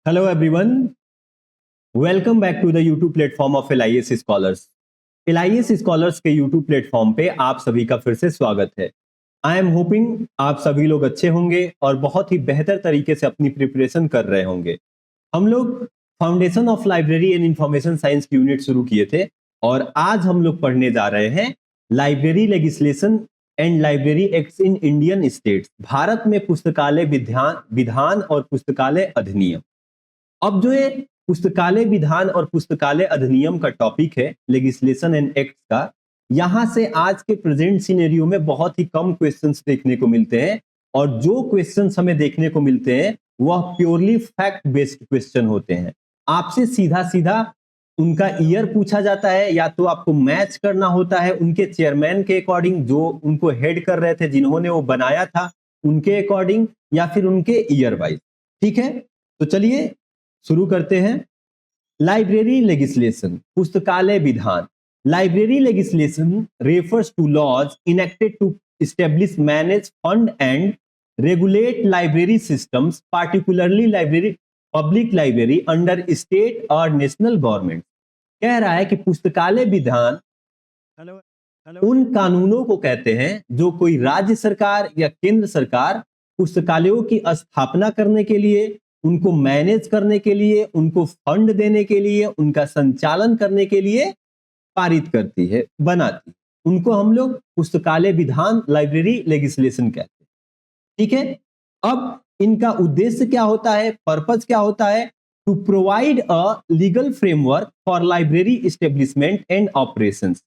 Hello everyone, welcome back to the YouTube platform of LIS scholars. LIS scholars के YouTube platform पे आप सभी का फिर से स्वागत है। आई एम होपिंग आप सभी लोग अच्छे होंगे और बहुत ही बेहतर तरीके से अपनी प्रिपरेशन कर रहे होंगे। हम लोग foundation of library and information science की यूनिट शुरू किए थे और आज हम लोग पढ़ने जा रहे हैं library legislation and library acts in Indian states, Bharat में पुस्तकालय विधान और पुस्तकालय अधिनियम। अब जो ये पुस्तकालय विधान और पुस्तकालय अधिनियम का टॉपिक है लेजिस्लेशन एंड एक्ट का, यहां से आज के प्रेजेंट सिनेरियो में बहुत ही कम क्वेश्चंस देखने को मिलते हैं और जो क्वेश्चंस हमें देखने को मिलते हैं वह प्योरली फैक्ट बेस्ड क्वेश्चन होते हैं। आपसे सीधा सीधा उनका ईयर पूछा जाता है या तो आपको मैच करना होता है उनके चेयरमैन के अकॉर्डिंग, जो उनको हेड कर रहे थे, जिन्होंने वो बनाया था, उनके अकॉर्डिंग, या फिर उनके ईयर वाइज। ठीक है, तो चलिए शुरू करते हैं। लाइब्रेरी लेजिस्लेशन, पुस्तकालय विधान। Library legislation refers to laws enacted to establish, manage, fund and regulate library systems, particularly library public library under state और नेशनल गवर्नमेंट। कह रहा है कि पुस्तकालय विधान उन कानूनों को कहते हैं जो कोई राज्य सरकार या केंद्र सरकार पुस्तकालयों की स्थापना करने के लिए, उनको मैनेज करने के लिए, उनको फंड देने के लिए, उनका संचालन करने के लिए पारित करती है, बनाती है। उनको हम लोग पुस्तकालय विधान, लाइब्रेरी लेजिस्लेशन कहते हैं। ठीक है, अब इनका उद्देश्य क्या होता है, पर्पस क्या होता है? To provide a legal framework for library establishment and operations.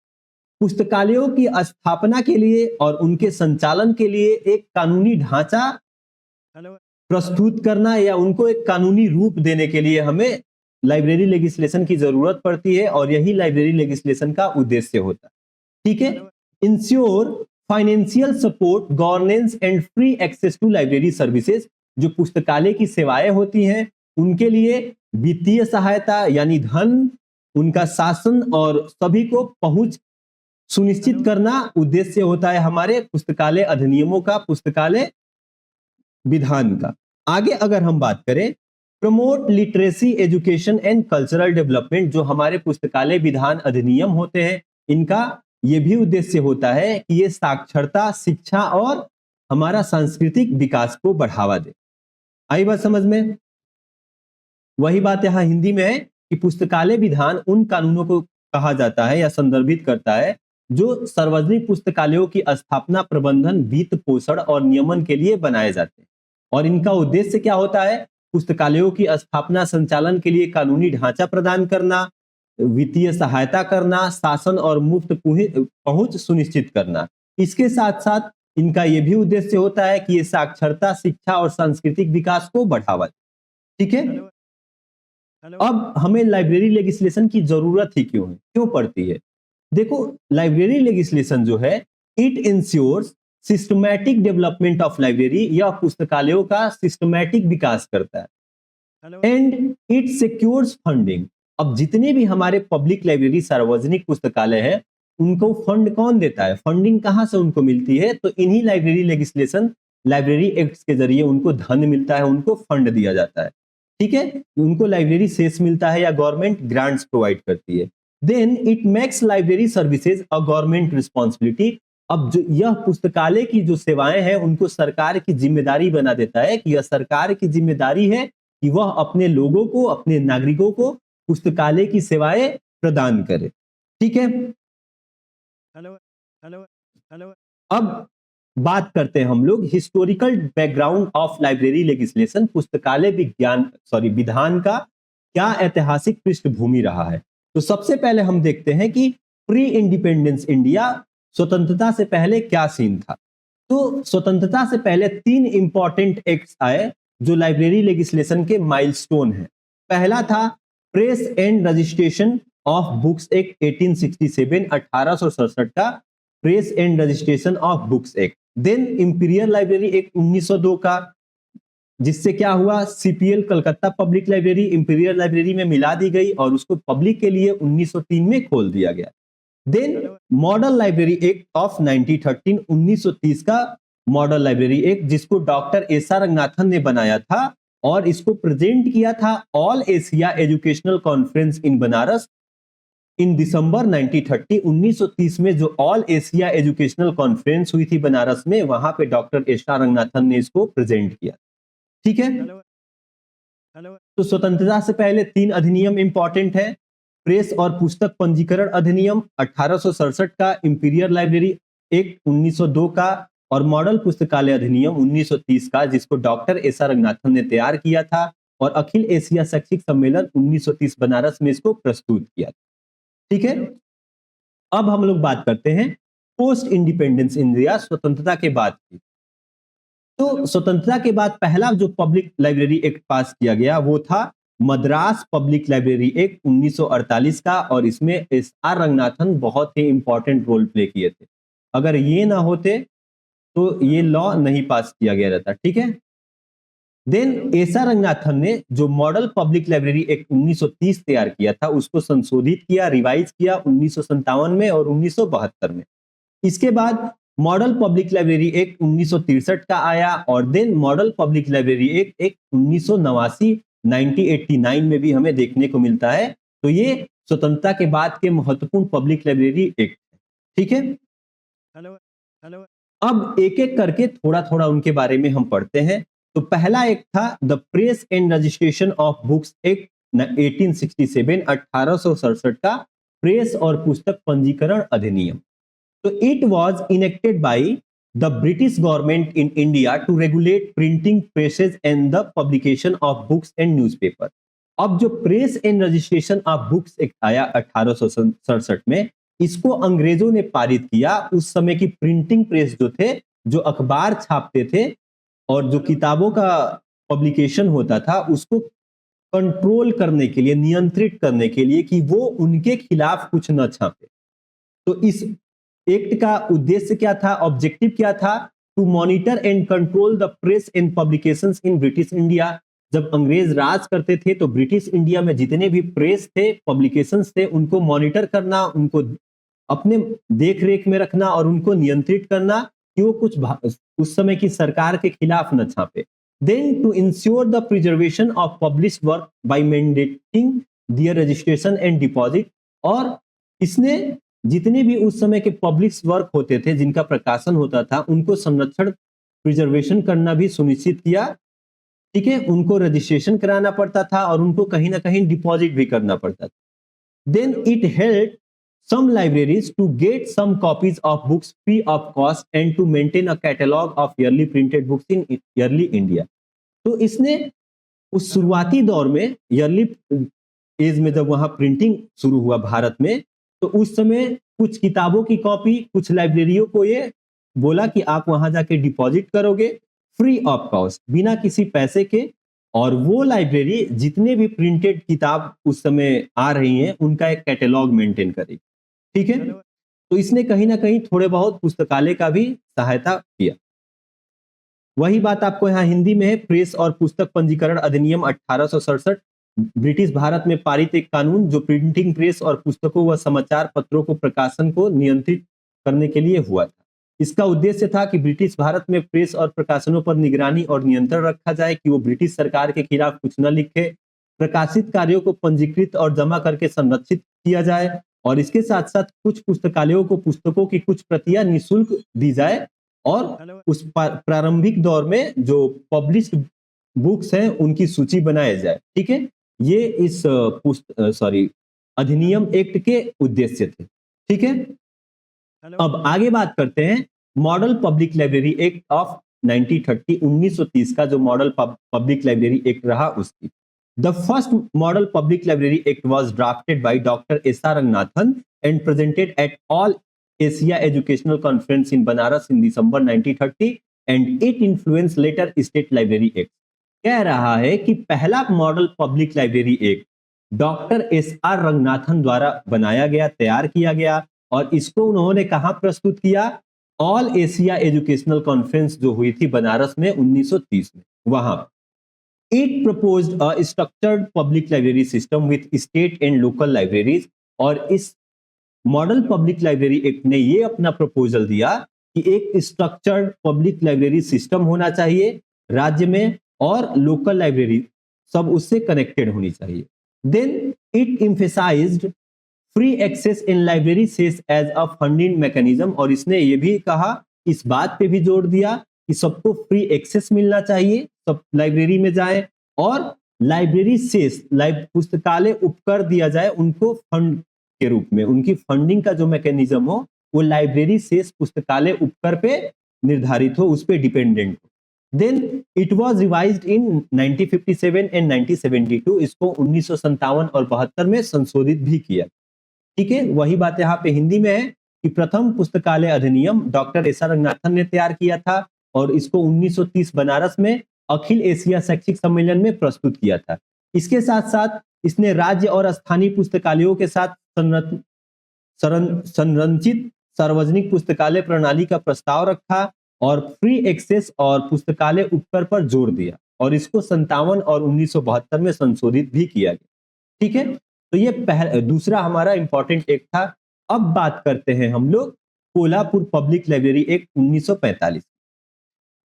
पुस्तकालयों की स्थापना के लिए और उनके संचालन के लिए एक कानूनी ढांचा प्रस्तुत करना या उनको एक कानूनी रूप देने के लिए हमें लाइब्रेरी लेजिस्लेशन की जरूरत पड़ती है और यही लाइब्रेरी लेजिस्लेशन का उद्देश्य होता है। ठीक है, ensure financial support, governance and free access to library services. जो पुस्तकालय की सेवाएं होती हैं उनके लिए वित्तीय सहायता यानी धन, उनका शासन और सभी को पहुंच सुनिश्चित करना उद्देश्य होता है हमारे पुस्तकालय अधिनियमों का, पुस्तकालय विधान का। आगे अगर हम बात करें, promote literacy, education and cultural development. जो हमारे पुस्तकालय विधान अधिनियम होते हैं, इनका यह भी उद्देश्य होता है कि ये साक्षरता, शिक्षा और हमारा सांस्कृतिक विकास को बढ़ावा दे। आई बात समझ में? वही बात यहां हिंदी में है कि पुस्तकालय विधान उन कानूनों को कहा जाता है या संदर्भित करता है जो सार्वजनिक पुस्तकालयों की स्थापना, प्रबंधन, वित्त पोषण और नियमन के लिए बनाए जाते हैं। और इनका उद्देश्य क्या होता है? पुस्तकालयों की स्थापना, संचालन के लिए कानूनी ढांचा प्रदान करना, वित्तीय सहायता करना, शासन और मुफ्त पहुंच सुनिश्चित करना। इसके साथ साथ इनका यह भी उद्देश्य होता है कि ये साक्षरता, शिक्षा और सांस्कृतिक विकास को बढ़ावा दे। ठीक है, अब हमें लाइब्रेरी लेजिस्लेशन की जरूरत ही क्यों है, क्यों पड़ती है? देखो, लाइब्रेरी लेजिस्लेशन जो है, it ensures systematic development of library, या पुस्तकालयों का सिस्टमैटिक विकास करता है। And it secures funding. अब जितने भी हमारे पब्लिक लाइब्रेरी, सार्वजनिक पुस्तकालय है, उनको फंड कौन देता है? फंडिंग कहां से उनको मिलती है? तो इन्हीं लाइब्रेरी लेजिस्लेशन, लाइब्रेरी एक्ट्स के जरिए उनको धन मिलता है, उनको फंड दिया जाता है। ठीक है, उनको लाइब्रेरी सेस मिलता है या गवर्नमेंट ग्रांट्स प्रोवाइड करती है। Then it makes library services a government responsibility. अब जो यह पुस्तकालय की जो सेवाएं हैं उनको सरकार की जिम्मेदारी बना देता है कि यह सरकार की जिम्मेदारी है कि वह अपने लोगों को, अपने नागरिकों को पुस्तकालय की सेवाएं प्रदान करे। ठीक है, अब बात करते हैं हम लोग historical background of library legislation. पुस्तकालय विधान का क्या ऐतिहासिक पृष्ठभूमि रहा है? तो सबसे पहले हम देखते हैं कि प्री इंडिपेंडेंस इंडिया, स्वतंत्रता से पहले क्या सीन था। तो स्वतंत्रता से पहले 3 इंपॉर्टेंट एक्ट्स आए जो लाइब्रेरी लेजिस्लेशन के माइलस्टोन हैं। पहला था press and registration of books act 1867, 1867 का press and registration of books act. Then imperial library act 1902 का, जिससे क्या हुआ, CPL Calcutta public library imperial library में मिला दी गई और उसको पब्लिक के लिए 1903 में खोल दिया गया। Then model library act of 1913, 1930 का मॉडल लाइब्रेरी एक्ट, जिसको डॉक्टर एस आर रंगनाथन ने बनाया था और इसको प्रेजेंट किया था all Asia educational conference in Banaras in December 1930 में जो ऑल एशिया एजुकेशनल कॉन्फ्रेंस हुई थी बनारस में, वहां पे डॉक्टर एस.आर. रंगनाथन ने इसको प्रेजेंट किया। ठीक है, तो स्वतंत्रता से पहले 3 अधिनियम इंपॉर्टेंट है। प्रेस और पुस्तक पंजीकरण अधिनियम 1867 का, इंपीरियल लाइब्रेरी एक्ट 1902 का, और मॉडल पुस्तकालय अधिनियम 1930 का, जिसको डॉक्टर एस.आर. रंगनाथन ने तैयार किया था और अखिल एशिया शैक्षिक सम्मेलन 1930 बनारस में इसको प्रस्तुत किया। ठीक है, अब हम लोग बात करते हैं पोस्ट इंडिपेंडेंस इंडिया, स्वतंत्रता के बाद की। तो स्वतंत्रता के बाद पहला जो पब्लिक लाइब्रेरी एक्ट पास किया गया वो था मद्रास पब्लिक लाइब्रेरी एक्ट 1948 का, और इसमें एस.आर. रंगनाथन बहुत ही इंपॉर्टेंट रोल प्ले किए थे। अगर ये ना होते तो ये लॉ नहीं पास किया गया रहता। ठीक है, देन एस.आर. रंगनाथन ने जो मॉडल पब्लिक लाइब्रेरी एक्ट 1930 तैयार किया था उसको संशोधित किया, रिवाइज किया 1957 में और 1972 में। इसके बाद मॉडल पब्लिक लाइब्रेरी एक्ट 1963 का आया, और then model public library act 1989 1989 में भी हमें देखने को मिलता है। तो ये स्वतंत्रता के बाद के महत्वपूर्ण पब्लिक लाइब्रेरी एक्ट। ठीक है, अब एक एक करके थोड़ा थोड़ा उनके बारे में हम पढ़ते हैं। तो पहला एक था the press and registration of books act 1867, 1867 का प्रेस और पुस्तक पंजीकरण अधिनियम। तो it was enacted by the British government in India to regulate printing presses and the publication of books and newspaper. अब जो press and registration of books act आया 1867 में, इसको अंग्रेजों ने पारित किया। उस समय की प्रिंटिंग प्रेस जो थे, जो अखबार छापते थे और जो किताबों का पब्लिकेशन होता था, उसको कंट्रोल करने के लिए, नियंत्रित करने के लिए कि वो उनके खिलाफ कुछ न छापे। तो इस एक्ट का उद्देश्य क्या था, ऑब्जेक्टिव क्या था? To monitor and control the press and publications in British India. जब अंग्रेज राज करते थे तो ब्रिटिश इंडिया में जितने भी प्रेस थे, पब्लिकेशंस थे, उनको मॉनिटर करना, उनको अपने देख रेख में रखना और उनको नियंत्रित करना कि वो कुछ उस समय की सरकार के खिलाफ न छापे। Then to ensure the preservation of publish work by mandating their registration and deposit. और इसने जितने भी उस समय के पब्लिश वर्क होते थे, जिनका प्रकाशन होता था, उनको संरक्षण, प्रिजर्वेशन करना भी सुनिश्चित किया। ठीक है, उनको रजिस्ट्रेशन कराना पड़ता था और उनको कहीं ना कहीं डिपॉजिट भी करना पड़ता था। Then it help some libraries to get some copies of books free of cost and to maintain a catalog of yearly printed books in yearly India। तो इसने उस शुरुआती दौर में, yearly एज में जब वहां प्रिंटिंग शुरू हुआ भारत में, तो उस समय कुछ किताबों की कॉपी कुछ लाइब्रेरियों को ये बोला कि आप वहां जाके डिपॉजिट करोगे फ्री ऑफ कॉस्ट, बिना किसी पैसे के, और वो लाइब्रेरी जितने भी प्रिंटेड किताब उस समय आ रही हैं उनका एक कैटलॉग मेंटेन करेगी। ठीक है, तो इसने कहीं ना कहीं थोड़े बहुत पुस्तकालय का भी सहायता किया। वही बात आपको यहाँ हिंदी में है। प्रेस और पुस्तक पंजीकरण अधिनियम 1867 ब्रिटिश भारत में पारित एक कानून जो प्रिंटिंग प्रेस और पुस्तकों व समाचार पत्रों को प्रकाशन को नियंत्रित करने के लिए हुआ था। इसका उद्देश्य था कि ब्रिटिश भारत में प्रेस और प्रकाशनों पर निगरानी और नियंत्रण रखा जाए कि वो ब्रिटिश सरकार के खिलाफ कुछ न लिखे, प्रकाशित कार्यों को पंजीकृत और जमा करके संरक्षित किया जाए, और इसके साथ साथ कुछ पुस्तकालयों को पुस्तकों की कुछ प्रतियां निःशुल्क दी जाए, और उस प्रारंभिक दौर में जो पब्लिश्ड बुक्स हैं उनकी सूची बनाया जाए। ठीक है, ये इस अधिनियम एक्ट के उद्देश्य थे। ठीक है, अब आगे बात करते हैं model public library act of 1930, 1930 का जो मॉडल पब्लिक लाइब्रेरी एक्ट रहा उसकी। The first model public library act was drafted by Dr. S.R. Ranganathan and presented at All Asia Educational Conference in Banaras in December 1930, and it influenced later State Library Act। कह रहा है कि पहला model public library act doctor S.R. Ranganathan द्वारा बनाया गया, तैयार किया गया, और इसको उन्होंने कहां प्रस्तुत किया? ऑल एशिया एजुकेशनल कॉन्फ्रेंस जो हुई थी बनारस में 1930 में, वहां। It proposed a structured public library system with state and local libraries। और इस मॉडल पब्लिक लाइब्रेरी एक्ट ने ये अपना प्रपोजल दिया कि एक स्ट्रक्चर्ड पब्लिक लाइब्रेरी सिस्टम होना चाहिए राज्य में, और लोकल लाइब्रेरी सब उससे कनेक्टेड होनी चाहिए। Then it emphasized free access in library cess as a funding mechanism, और इसने ये भी कहा, इस बात पे भी जोर दिया कि सबको फ्री एक्सेस मिलना चाहिए, सब लाइब्रेरी में जाएं, और लाइब्रेरी सेस पुस्तकालय उपकर दिया जाए उनको फंड के रूप में, उनकी फंडिंग का जो मैकेनिज्म हो वो लाइब्रेरी सेस पुस्तकालय उपकर पे निर्धारित हो, उस पे डिपेंडेंट हो। Then it was revised in 1957 and 1972, इसको 1957 और 72 में संशोधित भी किया। ठीक है, वही बात यहाँ पे हिंदी में है कि प्रथम पुस्तकालय अधिनियम डॉक्टर एस आर रंगनाथन ने तैयार किया था और इसको 1930 बनारस में अखिल एशिया शैक्षिक सम्मेलन में प्रस्तुत किया था। इसके साथ साथ इसने राज्य और स्थानीय पुस्तकालयों के साथ संरचित सार्वजनिक पुस्तकालय प्रणाली का प्रस्ताव रखा और फ्री एक्सेस और पुस्तकालय उपकर पर जोर दिया, और इसको 57 और 1972 में संशोधित भी किया गया। ठीक है, तो ये दूसरा हमारा इंपॉर्टेंट एक्ट था। अब बात करते हैं हम लोग Kolhapur public library act 1945।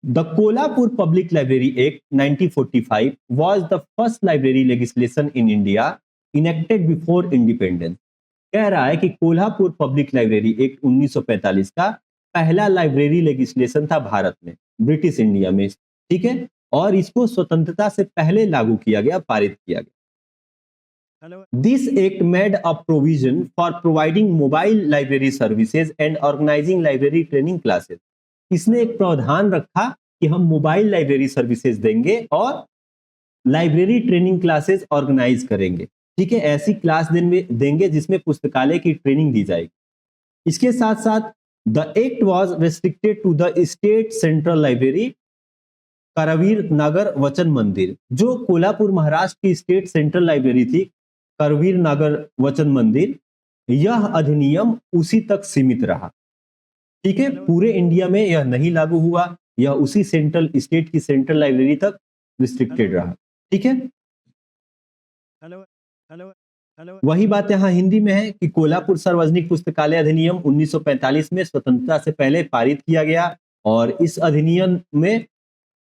The Kolhapur public library act 1945 was the first library legislation in India enacted before independence। कह रहा है कि कोल्हापुर पब्लिक लाइब्रेरी एक्ट 1945 का पहला लाइब्रेरी लेजिस्लेशन था भारत में, ब्रिटिश इंडिया में। ठीक है, और इसको स्वतंत्रता से पहले लागू किया गया, पारित किया गया। This act made a provision for providing mobile library services and organizing library training classes। इसने एक प्रावधान रखा कि हम मोबाइल लाइब्रेरी सर्विसेज देंगे और लाइब्रेरी ट्रेनिंग क्लासेस ऑर्गेनाइज करेंगे। ठीक है, ऐसी क्लास देंगे जिसमें पुस्तकालय की ट्रेनिंग दी जाएगी। इसके साथ साथ the act was restricted to the state central library Karvir Nagar वचन मंदिर। जो कोल्हापुर महाराष्ट्र की स्टेट सेंट्रल लाइब्रेरी थी करवीर नगर वचन मंदिर, यह अधिनियम उसी तक सीमित रहा। ठीक है, पूरे इंडिया में यह नहीं लागू हुआ, यह उसी स्टेट की सेंट्रल लाइब्रेरी तक रिस्ट्रिक्टेड रहा। ठीक है, वही बात यहाँ हिंदी में है कि कोल्हापुर सार्वजनिक पुस्तकालय अधिनियम 1945 में स्वतंत्रता से पहले पारित किया गया, और इस अधिनियम में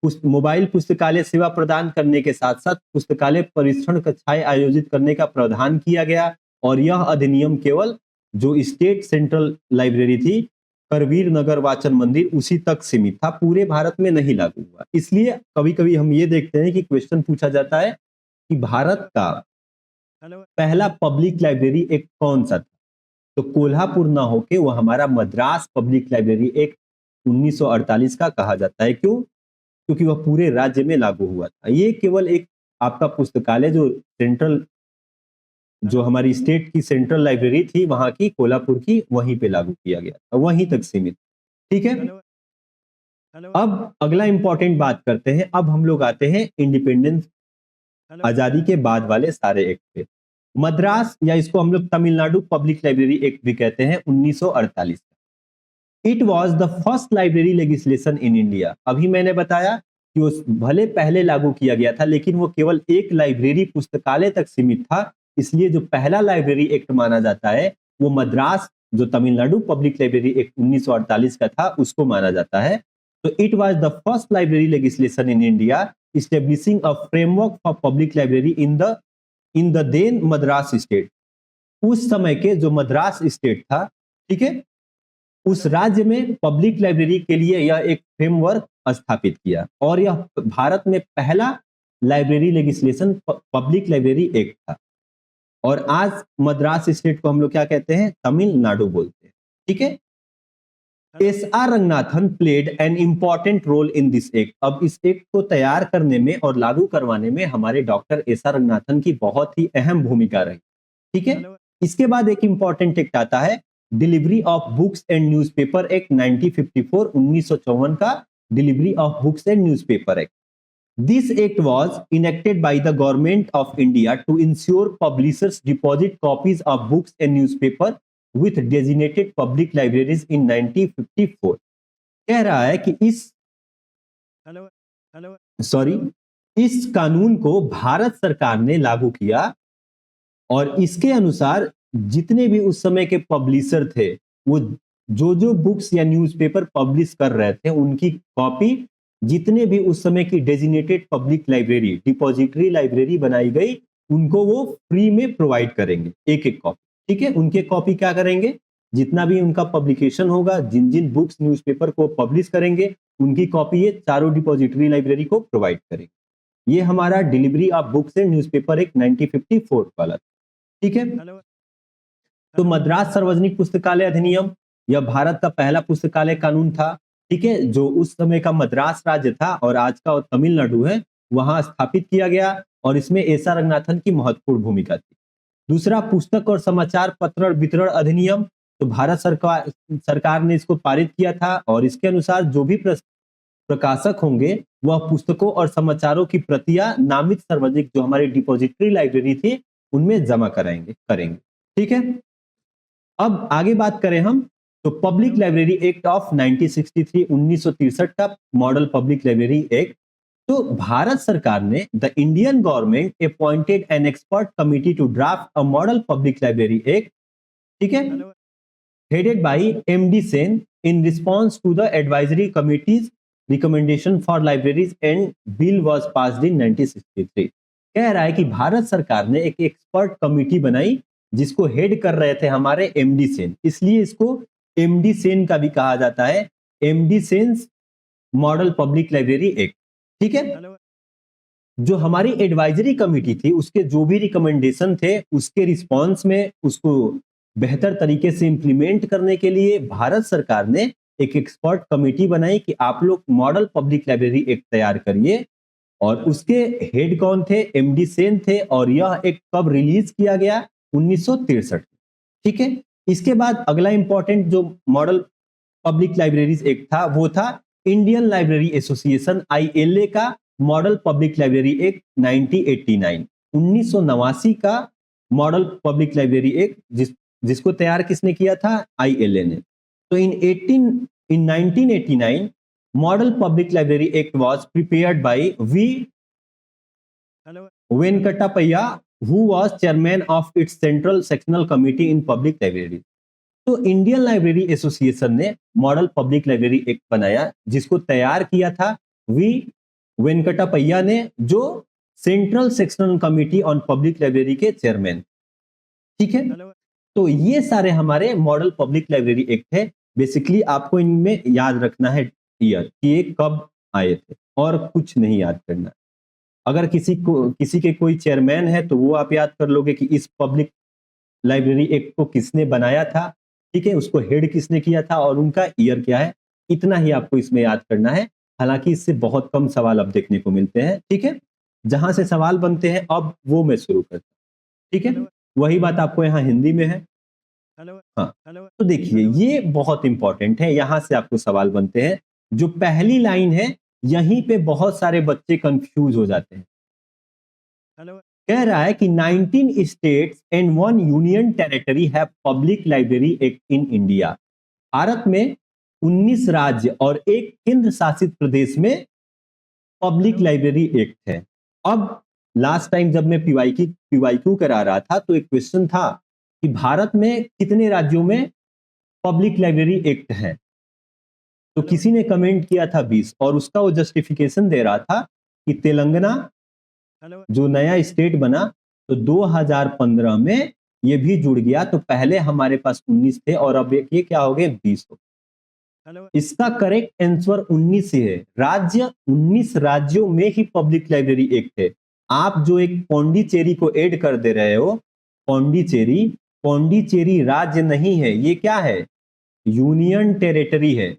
मोबाइल पुस्तकालय सेवा प्रदान करने के साथ साथ पुस्तकालय परीक्षण कक्षाएं आयोजित करने का प्रावधान किया गया, और यह अधिनियम केवल जो स्टेट सेंट्रल लाइब्रेरी थी करवीर नगर वाचन मंदिर उसी तक सीमित था, पूरे भारत में नहीं लागू हुआ। इसलिए कभी कभी हम ये देखते हैं कि क्वेश्चन पूछा जाता है कि भारत का पहला पब्लिक लाइब्रेरी एक्ट कौन सा था, तो कोल्हापुर ना होके वो हमारा मद्रास पब्लिक लाइब्रेरी एक्ट 1948 का कहा जाता है। क्यों? क्योंकि वह पूरे राज्य में लागू हुआ था। ये केवल एक आपका पुस्तकालय जो हमारी स्टेट की सेंट्रल लाइब्रेरी थी वहां की, कोल्हापुर की, वहीं पे लागू किया गया था, वहीं तक सीमित। ठीक है, अब अगला इंपॉर्टेंट बात करते हैं। अब हम लोग आते हैं इंडिपेंडेंस, आजादी के बाद वाले सारे एक्ट पे। मद्रास, या इसको हम लोग तमिलनाडु पब्लिक लाइब्रेरी एक्ट भी कहते हैं, 1948। It was the first library legislation in India. अभी मैंने बताया कि वो भले पहले लागू किया गया था लेकिन वो केवल एक लाइब्रेरी पुस्तकालय तक सीमित था, इसलिए जो पहला लाइब्रेरी एक्ट माना जाता है वो मद्रास, जो तमिलनाडु पब्लिक लाइब्रेरी एक्ट 1948 का था, उसको माना जाता है। तो it was the first library legislation in India establishing a framework for public library in the then Madras state. उस समय के जो मद्रास स्टेट था, ठीक है, उस राज्य में पब्लिक लाइब्रेरी के लिए यह एक फ्रेमवर्क स्थापित किया, और यह भारत में पहला library legislation public library act था। और आज मद्रास स्टेट को हम लोग क्या कहते हैं? तमिलनाडु बोलते हैं। ठीक है, S R Ranganathan played an important role in this act. अब इस एक्ट को तैयार करने में और लागू करवाने में हमारे डॉक्टर एस आर रंगनाथन की बहुत ही अहम भूमिका रही। ठीक है, इसके बाद एक इंपॉर्टेंट एक्ट आता है delivery of books and newspaper act 1954, 1954 का delivery of books and newspaper act. This act was enacted by the government of India to ensure publishers deposit copies of books and newspaper with designated public libraries in 1954। कह रहा है कि इस कानून को भारत सरकार ने लागू किया, और इसके अनुसार जितने भी उस समय के पब्लिशर थे, वो जो बुक्स या न्यूज़पेपर पब्लिश कर रहे थे, उनकी कॉपी जितने भी उस समय की designated public library, depository library बनाई गई, उनको वो फ्री में प्रोवाइड करेंगे एक एक कॉपी। ठीक है, उनके कॉपी क्या करेंगे, जितना भी उनका पब्लिकेशन होगा, जिन जिन बुक्स न्यूज़पेपर को पब्लिश करेंगे, उनकी कॉपी ये चारों डिपॉजिटरी लाइब्रेरी को प्रोवाइड करेंगे। ये हमारा delivery of books and newspaper एक 1954 वाला। ठीक है, तो मद्रास सार्वजनिक पुस्तकालय अधिनियम यह भारत का पहला पुस्तकालय कानून था। ठीक है, जो उस समय का मद्रास राज्य था और आज का तमिलनाडु है, वहां स्थापित किया गया और इसमें एस आर रंगनाथन की महत्वपूर्ण भूमिका थी। दूसरा, पुस्तक और समाचार पत्र वितरण अधिनियम, तो भारत सरकार ने इसको पारित किया था और इसके अनुसार जो भी प्रकाशक होंगे वह पुस्तकों और समाचारों की प्रतियां नामित सार्वजनिक जो हमारी डिपॉजिटरी लाइब्रेरी थी उनमें जमा करेंगे। ठीक है, अब आगे बात करें हम, तो पब्लिक लाइब्रेरी एक्ट ऑफ 1963 1963 का मॉडल पब्लिक लाइब्रेरी एक्ट। तो भारत सरकार ने the Indian government appointed an expert committee to draft a model public library act. ठीक है, headed by M D Sen in response to the advisory committee's recommendation for libraries and bill was passed in 1963। कह रहा है कि भारत सरकार ने एक expert committee बनाई जिसको हेड कर रहे थे हमारे एमडी सेन, इसलिए इसको एमडी सेन का भी कहा जाता है, MD sense model public library act. ठीक है, जो हमारी एडवाइजरी कमिटी थी उसके जो भी रिकमेंडेशन थे उसके रिस्पॉन्स में उसको बेहतर तरीके से इंप्लीमेंट करने के लिए भारत सरकार ने एक एक्सपर्ट कमिटी बनाई कि आप लोग मॉडल पब्लिक लाइब्रेरी एक्ट तैयार करिए, और उसके हेड कौन थे, एमडी सेन थे, और यह एक कब रिलीज किया गया, 1963। ठीक है, इसके बाद अगला इंपॉर्टेंट जो मॉडल पब्लिक लाइब्रेरीज एक्ट था वो था इंडियन लाइब्रेरी एसोसिएशन ILA का मॉडल पब्लिक लाइब्रेरी एक्ट 1989, 1989 का मॉडल पब्लिक लाइब्रेरी एक्ट जिसको तैयार किसने किया था, ILA ने। तो in 1989 model public library act was prepared by V Venkatappaiah who was chairman of its central sectional committee in public library। तो इंडियन लाइब्रेरी एसोसिएशन ने मॉडल पब्लिक लाइब्रेरी एक्ट बनाया जिसको तैयार किया था वी वेंकटप्पय्या ने, जो central sectional committee on public library के चेयरमैन। ठीक है, तो ये सारे हमारे मॉडल पब्लिक लाइब्रेरी एक्ट है। बेसिकली आपको इनमें याद रखना है ईयर कि ये कब आए थे और कुछ नहीं याद करना। अगर किसी के कोई चेयरमैन है तो वो आप याद कर लोगे कि इस पब्लिक लाइब्रेरी एक्ट को किसने बनाया था। ठीक है, उसको हेड किसने किया था और उनका ईयर क्या है, इतना ही आपको इसमें याद करना है। हालांकि इससे बहुत कम सवाल अब देखने को मिलते हैं। ठीक है, जहां से सवाल बनते हैं अब वो मैं शुरू करता हूं। ठीक है, वही बात आपको यहाँ हिंदी में है। हाँ, तो देखिए ये बहुत इंपॉर्टेंट है, यहां से आपको सवाल बनते हैं। जो पहली लाइन है यहीं पे बहुत सारे बच्चे कंफ्यूज हो जाते हैं। कह रहा है कि 19 states and 1 union territory have public library act in India. Bharat में 19 राज्य और एक केंद्र शासित प्रदेश में पब्लिक लाइब्रेरी एक्ट है। अब लास्ट टाइम जब मैं पीवाईक्यू करा रहा था तो एक क्वेश्चन था कि भारत में कितने राज्यों में पब्लिक लाइब्रेरी एक्ट है, तो किसी ने कमेंट किया था 20, और उसका वो जस्टिफिकेशन दे रहा था कि तेलंगाना जो नया स्टेट बना तो 2015 में ये भी जुड़ गया, तो पहले हमारे पास 19 थे और अब ये क्या हो गए 20 हो। इसका करेक्ट आंसर 19 ही है। राज्य 19 राज्यों में ही पब्लिक लाइब्रेरी एक्ट है। आप जो एक पौंडीचेरी को ऐड कर दे रहे हो, पौंडीचेरी राज्य नहीं है, ये क्या है, यूनियन टेरिटरी है।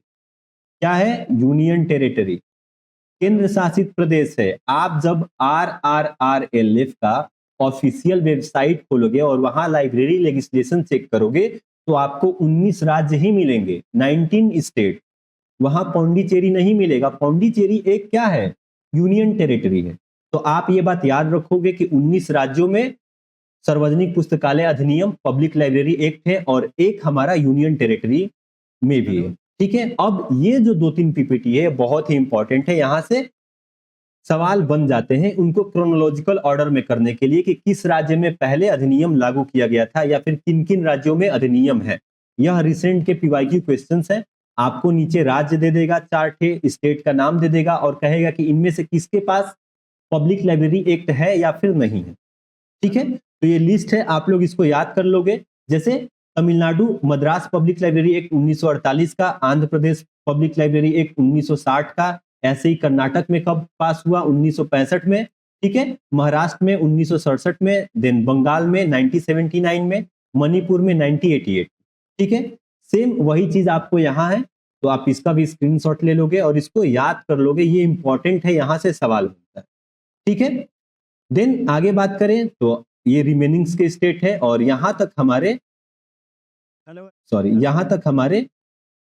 क्या है, यूनियन टेरिटरी, केंद्र शासित प्रदेश है। आप जब RRRLF का ऑफिशियल वेबसाइट खोलोगे और वहां लाइब्रेरी लेजिस्लेशन चेक करोगे तो आपको 19 राज्य ही मिलेंगे, 19 स्टेट। वहां पौंडीचेरी नहीं मिलेगा। पौंडीचेरी एक क्या है, यूनियन टेरिटरी है। तो आप ये बात याद रखोगे कि 19 राज्यों में सार्वजनिक पुस्तकालय अधिनियम पब्लिक लाइब्रेरी एक्ट है और एक हमारा यूनियन टेरिटरी में भी है। ठीक है, अब ये जो 2-3 पीपीटी है बहुत ही इंपॉर्टेंट है, यहां से सवाल बन जाते हैं उनको क्रोनोलॉजिकल ऑर्डर में करने के लिए कि किस राज्य में पहले अधिनियम लागू किया गया था या फिर किन किन राज्यों में अधिनियम है। यह रिसेंट के पीवाईक्यू क्वेश्चंस है, आपको नीचे राज्य दे देगा, 4 स्टेट का नाम दे देगा और कहेगा कि इनमें से किसके पास पब्लिक लाइब्रेरी एक्ट है या फिर नहीं है। ठीक है, तो ये लिस्ट है, आप लोग इसको याद कर लोगे। जैसे Tamil Nadu Madras public library act 1948 का, Andhra Pradesh public library act 1960 का, ऐसे ही कर्नाटक में कब पास हुआ, 1965 में। ठीक है, महाराष्ट्र में 1967 में, देन बंगाल में 1979 में, मणिपुर में 1988। ठीक है, सेम वही चीज आपको यहाँ है, तो आप इसका भी स्क्रीनशॉट ले लोगे और इसको याद कर लोगे, ये इंपॉर्टेंट है, यहां से सवाल बनता है। ठीक है, देन आगे बात करें तो ये रिमेनिंग्स के स्टेट है और यहां तक हमारे यहां तक हमारे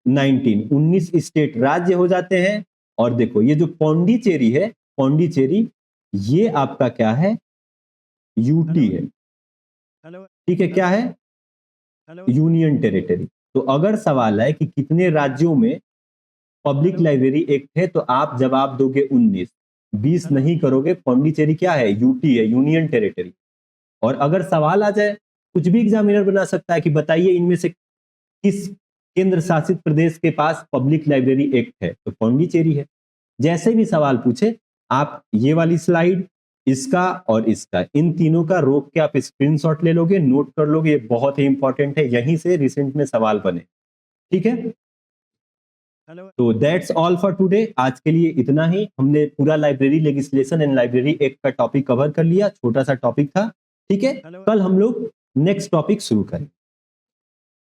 19 स्टेट राज्य हो जाते हैं। और देखो ये जो पौंडीचेरी है, पौंडीचेरी ये आपका क्या है, यूटी है। ठीक है, क्या है, यूनियन टेरिटरी। तो अगर सवाल है कि कितने राज्यों में पब्लिक लाइब्रेरी एक्ट है, तो आप जवाब दोगे 19। 20 नहीं करोगे, पौंडीचेरी क्या है, यूटी है, यूनियन टेरिटरी। और अगर सवाल आ जाए, कुछ भी एग्जामिनर बना सकता है कि बताइए इनमें से किस केंद्र शासित प्रदेश के पास पब्लिक लाइब्रेरी एक्ट है, तो पौंडीचेरी है। जैसे भी सवाल पूछे, आप ये वाली स्लाइड, इसका और इसका, इन तीनों का रोक के आप स्क्रीनशॉट ले लोगे, नोट कर लोगे, ये बहुत ही इंपॉर्टेंट है, यहीं से रिसेंट में सवाल बने। ठीक है, तो दैट्स ऑल फॉर टुडे। आज के लिए इतना ही। हमने पूरा library legislation and library act का टॉपिक कवर कर लिया, छोटा सा टॉपिक था। ठीक है, कल हम लोग नेक्स्ट टॉपिक शुरू करें।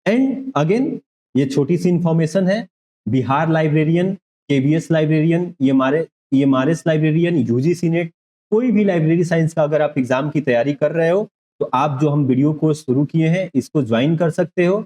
एंड अगेन ये छोटी सी इंफॉर्मेशन है, Bihar librarian, KVS librarian, EMRS librarian, UGC net, कोई भी लाइब्रेरी साइंस का अगर आप एग्जाम की तैयारी कर रहे हो, तो आप जो हम वीडियो कोर्स शुरू किए हैं इसको ज्वाइन कर सकते हो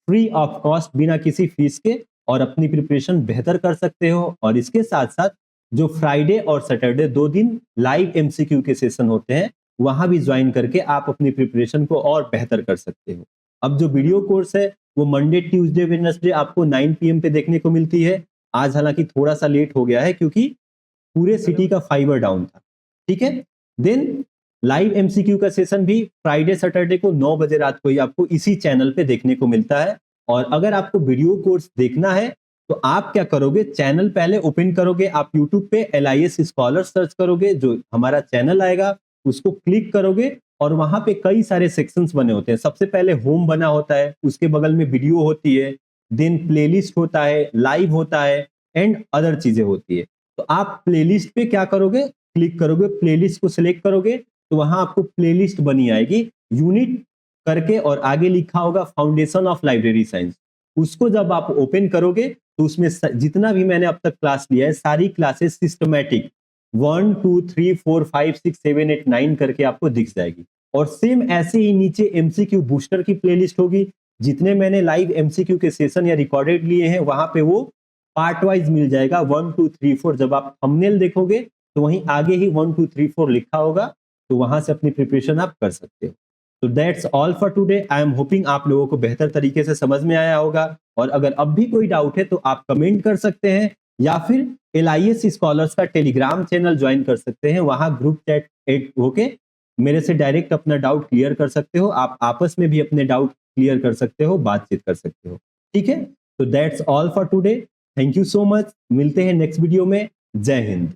फ्री ऑफ कॉस्ट, बिना किसी फीस के, और अपनी प्रिपरेशन बेहतर कर सकते हो। और इसके साथ साथ जो फ्राइडे और सैटरडे 2 दिन लाइव एमसीक्यू के सेशन होते हैं, वहां भी ज्वाइन करके आप अपनी प्रिपरेशन को और बेहतर कर सकते हो। अब जो वीडियो कोर्स है वो मंडे, ट्यूसडे, वेडनेसडे आपको 9 PM पे देखने को मिलती है। आज हालांकि थोड़ा सा लेट हो गया है क्योंकि पूरे सिटी का फाइबर डाउन था। ठीक है, देन लाइव एमसीक्यू का सेशन भी फ्राइडे सैटरडे को 9 बजे रात को ही आपको इसी चैनल पे देखने को मिलता है। और अगर आपको वीडियो कोर्स देखना है तो आप क्या करोगे, चैनल पहले ओपन करोगे, आप यूट्यूब पे LIS स्कॉलर सर्च करोगे, जो हमारा चैनल आएगा उसको क्लिक करोगे और वहां पे कई सारे सेक्शंस बने होते हैं। सबसे पहले होम बना होता है, उसके बगल में वीडियो होती है, देन प्लेलिस्ट होता है, लाइव होता है एंड अदर चीजें होती है। तो आप प्लेलिस्ट पे क्या करोगे, क्लिक करोगे, प्लेलिस्ट को सिलेक्ट करोगे, तो वहां आपको प्लेलिस्ट बनी आएगी यूनिट करके और आगे लिखा होगा फाउंडेशन ऑफ लाइब्रेरी साइंस। उसको जब आप ओपन करोगे तो उसमें जितना भी मैंने अब तक क्लास लिया है, सारी क्लासेस सिस्टमैटिक 1 2 3 4 5 6 7 8 9 करके आपको दिख जाएगी। और सेम ऐसे ही नीचे एमसीक्यू बूस्टर की प्लेलिस्ट होगी, जितने मैंने लाइव एमसीक्यू के सेशन या रिकॉर्डेड लिए हैं वहां पे वो पार्ट वाइज मिल जाएगा 1 2 3 4। जब आप थंबनेल देखोगे तो वहीं आगे ही 1 2 3 4 लिखा होगा, तो वहां से अपनी प्रिपरेशन आप कर सकते हो। तो that's all for today. I am hoping आप लोगों को बेहतर तरीके से समझ में आया होगा। और अगर अब भी कोई डाउट है तो आप कमेंट कर सकते हैं या फिर LIS स्कॉलर्स का टेलीग्राम चैनल ज्वाइन कर सकते हैं, वहां ग्रुप चैट एड होके मेरे से डायरेक्ट अपना डाउट क्लियर कर सकते हो। आप आपस में भी अपने डाउट क्लियर कर सकते हो, बातचीत कर सकते हो। ठीक है, तो that's all for today. Thank you so much. मिलते हैं नेक्स्ट वीडियो में। जय हिंद।